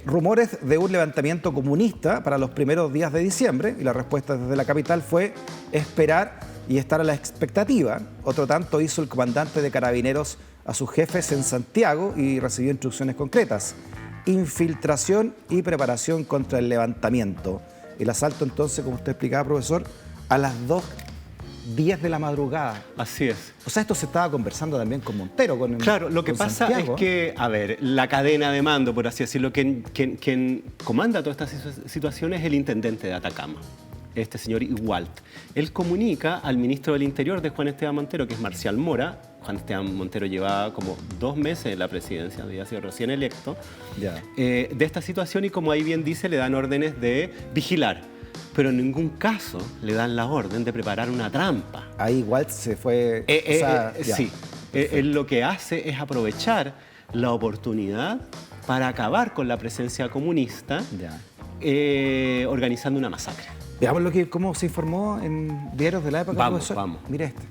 rumores de un levantamiento comunista para los primeros días de diciembre, y la respuesta desde la capital fue esperar y estar a la expectativa. Otro tanto hizo el comandante de Carabineros a sus jefes en Santiago y recibió instrucciones concretas: infiltración y preparación contra el levantamiento. El asalto, entonces, como usted explicaba, profesor, a las 2:10 de la madrugada. Así es. O sea, esto se estaba conversando también con Montero, con Claro, lo que pasa Santiago. Es que, a ver, la cadena de mando, por así decirlo, quien comanda todas estas situaciones es el intendente de Atacama, este señor Igualt. Él comunica al ministro del Interior de Juan Esteban Montero, que es Marcial Mora. Juan Esteban Montero llevaba como 2 meses en la presidencia, había sido recién electo, de esta situación, y como ahí bien dice, le dan órdenes de vigilar, pero en ningún caso le dan la orden de preparar una trampa. Ahí igual se fue... Sí, él lo que hace es aprovechar la oportunidad para acabar con la presencia comunista, organizando una masacre. Veamos cómo se informó en diarios de la época. Vamos. Mira este.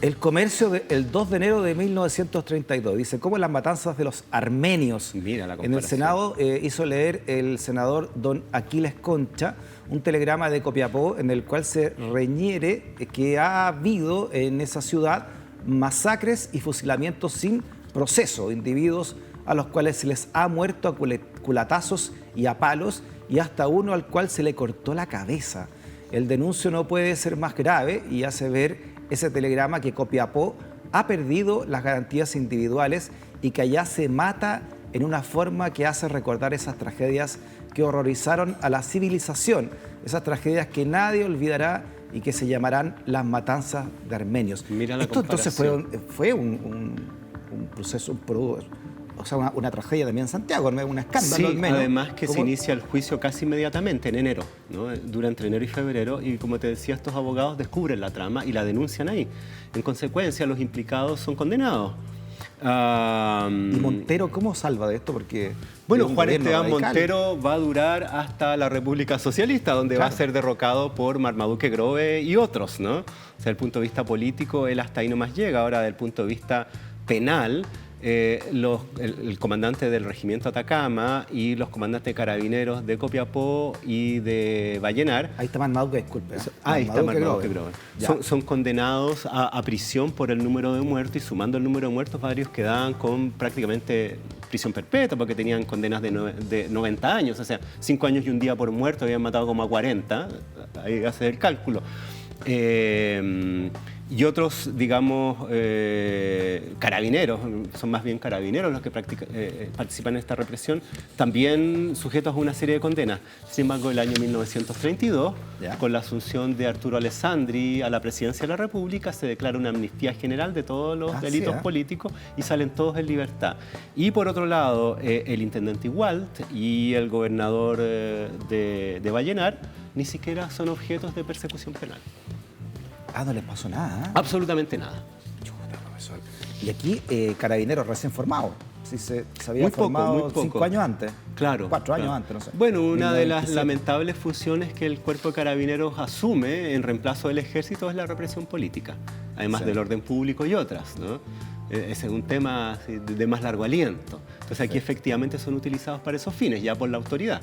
El Comercio, el 2 de enero de 1932, dice: cómo las matanzas de los armenios. En el Senado hizo leer el senador don Aquiles Concha un telegrama de Copiapó en el cual se reñiere que ha habido en esa ciudad masacres y fusilamientos sin proceso, individuos a los cuales se les ha muerto a culatazos y a palos, y hasta uno al cual se le cortó la cabeza. El denuncio no puede ser más grave, y hace ver ese telegrama que Copiapó ha perdido las garantías individuales y que allá se mata en una forma que hace recordar esas tragedias que horrorizaron a la civilización, esas tragedias que nadie olvidará y que se llamarán las matanzas de armenios. Esto entonces fue un proceso, o sea, una tragedia también en Santiago, un escándalo al menos. Además que se inicia el juicio casi inmediatamente, en enero, ¿no? Durante enero y febrero, y como te decía, estos abogados descubren la trama y la denuncian ahí. En consecuencia, los implicados son condenados. ¿Y Montero cómo salva de esto? Porque bueno, Juan Esteban Montero va a durar hasta la República Socialista, donde va a ser derrocado por Marmaduke Grove y otros, ¿no? O sea, desde el punto de vista político, él hasta ahí nomás llega. Ahora, desde el punto de vista penal, el comandante del regimiento Atacama y los comandantes de Carabineros de Copiapó y de Vallenar. Ahí está Marmaduke, disculpe. Ahí está Marmaduke Grove. Son condenados a prisión por el número de muertos, y sumando el número de muertos, varios quedaban con prácticamente prisión perpetua, porque tenían condenas de 90 años. O sea, 5 años y un día por muerto, habían matado como a 40. Ahí hace el cálculo. Y otros, digamos, carabineros, son más bien carabineros los que participan en esta represión, también sujetos a una serie de condenas. Sin embargo, el año 1932, con la asunción de Arturo Alessandri a la presidencia de la República, se declara una amnistía general de todos los delitos políticos y salen todos en libertad. Y por otro lado, el intendente Igualt y el gobernador de Vallenar ni siquiera son objetos de persecución penal. No les pasó nada. Absolutamente nada. Chuta, profesor. Y aquí, Carabineros recién formado. Sí, se había formado muy poco. 5 años antes. Claro. 4 años antes, no sé. Bueno, una de las lamentables funciones que el Cuerpo de Carabineros asume en reemplazo del Ejército es la represión política, además del orden público y otras, ¿no? Ese es un tema de más largo aliento. Entonces aquí efectivamente son utilizados para esos fines, ya por la autoridad.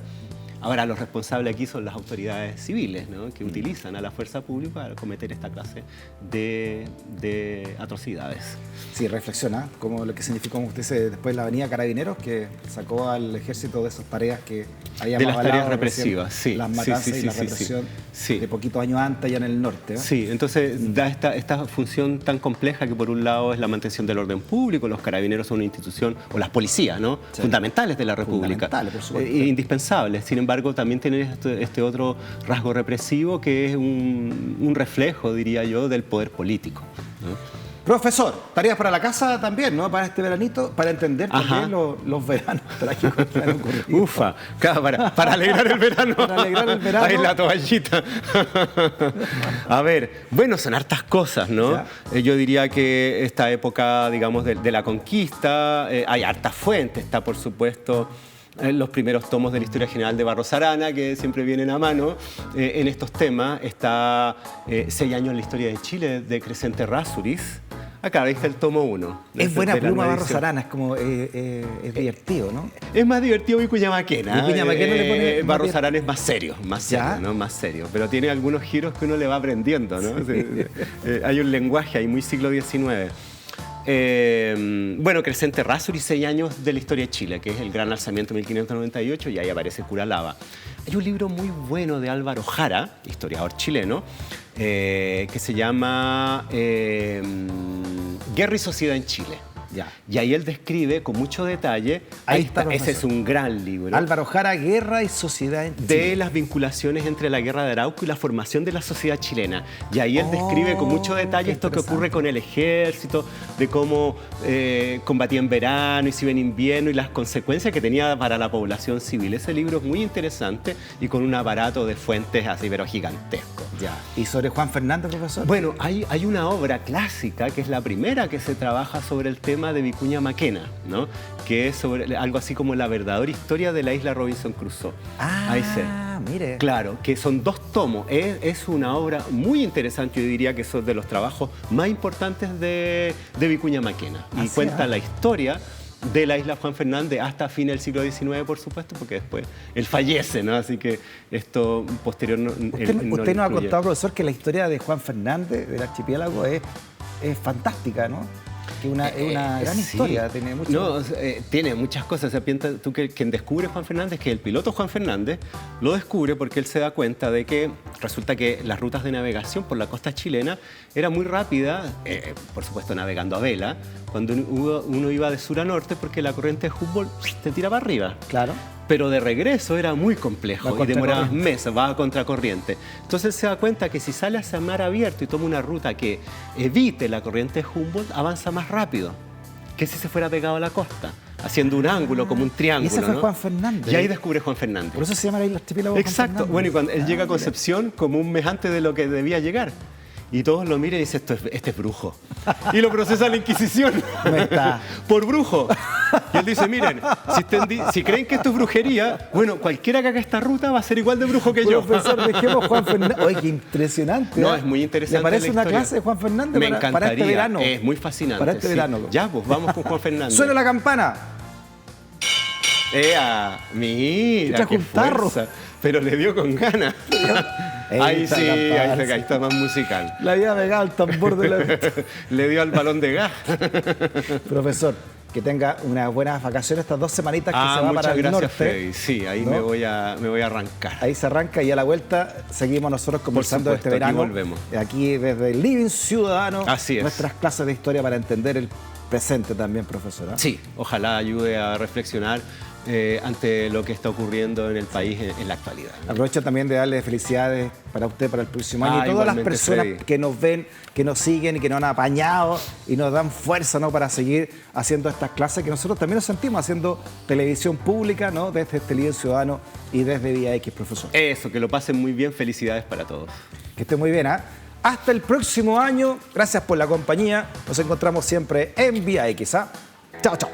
Ahora, los responsables aquí son las autoridades civiles, ¿no? Que utilizan a la fuerza pública para cometer esta clase de atrocidades. Sí, reflexiona, como lo que significó, como usted dice, después la avenida Carabineros, que sacó al ejército de esas tareas que habíamos de las hablado tareas represivas, sí. Las matanzas y la represión de poquitos años antes allá en el norte, ¿no? Sí, entonces da esta función tan compleja que por un lado es la mantención del orden público, los carabineros son una institución, o las policías, ¿no? Sí. Fundamentales de la República. Fundamentales, por supuesto. Indispensables. Sin embargo, también tienen este otro rasgo represivo que es un reflejo, diría yo, del poder político, ¿no? Profesor, tareas para la casa también, ¿no? Para este veranito, para entender también los veranos trágicos que han ocurrido. Ufa, para alegrar el verano. Para alegrar el verano. Ahí la toallita. A ver, bueno, son hartas cosas, ¿no? Yo diría que esta época, digamos, de la conquista, hay hartas fuentes. Está, por supuesto, los primeros tomos de la Historia General de Barros Arana, que siempre vienen a mano en estos temas. Está 6 años en la historia de Chile, de Crescente Errázuriz. Acá, ahí está el tomo 1. Es buena pluma Barros Arana, es como es divertido, ¿no? Es más divertido Vicuña Maquena. Vicuña Maquena le pone Barros Arana es más serio, ¿no? Más serio. Pero tiene algunos giros que uno le va aprendiendo, ¿no? Sí. Hay un lenguaje ahí muy siglo XIX. Bueno, Crescente Errázuriz, 6 años de la historia de Chile, que es el gran alzamiento de 1598, y ahí aparece Curalaba. Hay un libro muy bueno de Álvaro Jara, historiador chileno, que se llama Guerra y Sociedad en Chile. Ya. Y ahí él describe con mucho detalle, ahí está, ese es un gran libro. Álvaro Jara, Guerra y Sociedad en Chile. De las vinculaciones entre la Guerra de Arauco y la formación de la sociedad chilena. Y ahí él describe con mucho detalle esto que ocurre con el ejército, de cómo combatía en verano y se iba en invierno y las consecuencias que tenía para la población civil. Ese libro es muy interesante y con un aparato de fuentes así, pero gigantesco. Ya. ¿Y sobre Juan Fernández, profesor? Bueno, hay una obra clásica que es la primera que se trabaja sobre el tema de Vicuña Maquena, ¿no? Que es sobre algo así como la verdadera historia de la isla Robinson Crusoe. Ahí mire. Claro, que son 2 tomos. Es una obra muy interesante, yo diría que son de los trabajos más importantes de Vicuña Maquena. Y cuenta la historia de la isla Juan Fernández hasta fin del siglo XIX, por supuesto, porque después él fallece, ¿no? Así que esto posterior no... Usted nos ha contado, profesor, que la historia de Juan Fernández, del archipiélago, es fantástica, ¿no? Que es una gran historia, tiene mucho... No, tiene muchas cosas. O sea, piensa tú que quien descubre Juan Fernández, que el piloto Juan Fernández lo descubre porque él se da cuenta de que resulta que las rutas de navegación por la costa chilena era muy rápida, por supuesto navegando a vela, cuando uno iba de sur a norte porque la corriente de Humboldt te tira para arriba. Claro. Pero de regreso era muy complejo y demoraba meses, va a contracorriente. Entonces él se da cuenta que si sale hacia mar abierto y toma una ruta que evite la corriente de Humboldt, avanza más rápido que si se fuera pegado a la costa, haciendo un ángulo, como un triángulo. Y ese fue, ¿no? Juan Fernández. Y ahí descubre Juan Fernández. Por eso se llama la isla archipiélago Juan Exacto. Fernández. Bueno, y cuando él llega a Concepción como un mes antes de lo que debía llegar. Y todos lo miran y dicen, este es brujo. Y lo procesa la Inquisición. Por brujo. Y él dice, miren, si creen que esto es brujería, bueno, cualquiera que haga esta ruta va a ser igual de brujo que yo. Profesor, dejemos Juan Fernández. Oye, qué impresionante. No, es muy interesante. ¿Le parece una clase de Juan Fernández para este verano? Es muy fascinante. Para este verano. Ya, pues vamos con Juan Fernández. Suena la campana. Mira, qué fuerza. Pero le dio con ganas. Ahí sí, ahí está más musical. La había pegado al tambor de la... Le dio al balón de gas. Profesor, que tenga unas buenas vacaciones estas 2 semanitas que se va para el norte. Freddy. Sí, ahí ¿no? me voy a arrancar. Ahí se arranca y a la vuelta seguimos nosotros conversando de este verano. Aquí volvemos. Aquí desde el Living Ciudadano. Así es. Nuestras clases de historia para entender el presente también, profesor. Sí, ojalá ayude a reflexionar ante lo que está ocurriendo en el país en la actualidad, ¿no? Aprovecho también de darle felicidades para usted, para el próximo año. Y todas las personas que nos ven, que nos siguen y que nos han apañado y nos dan fuerza, ¿no?, para seguir haciendo estas clases, que nosotros también nos sentimos haciendo televisión pública, ¿no?, desde este Líder Ciudadano y desde Vía X, profesor. Eso, que lo pasen muy bien. Felicidades para todos. Que esté muy bien, ¿ah? Hasta el próximo año. Gracias por la compañía. Nos encontramos siempre en Vía X, ¿ah? Chao, chao.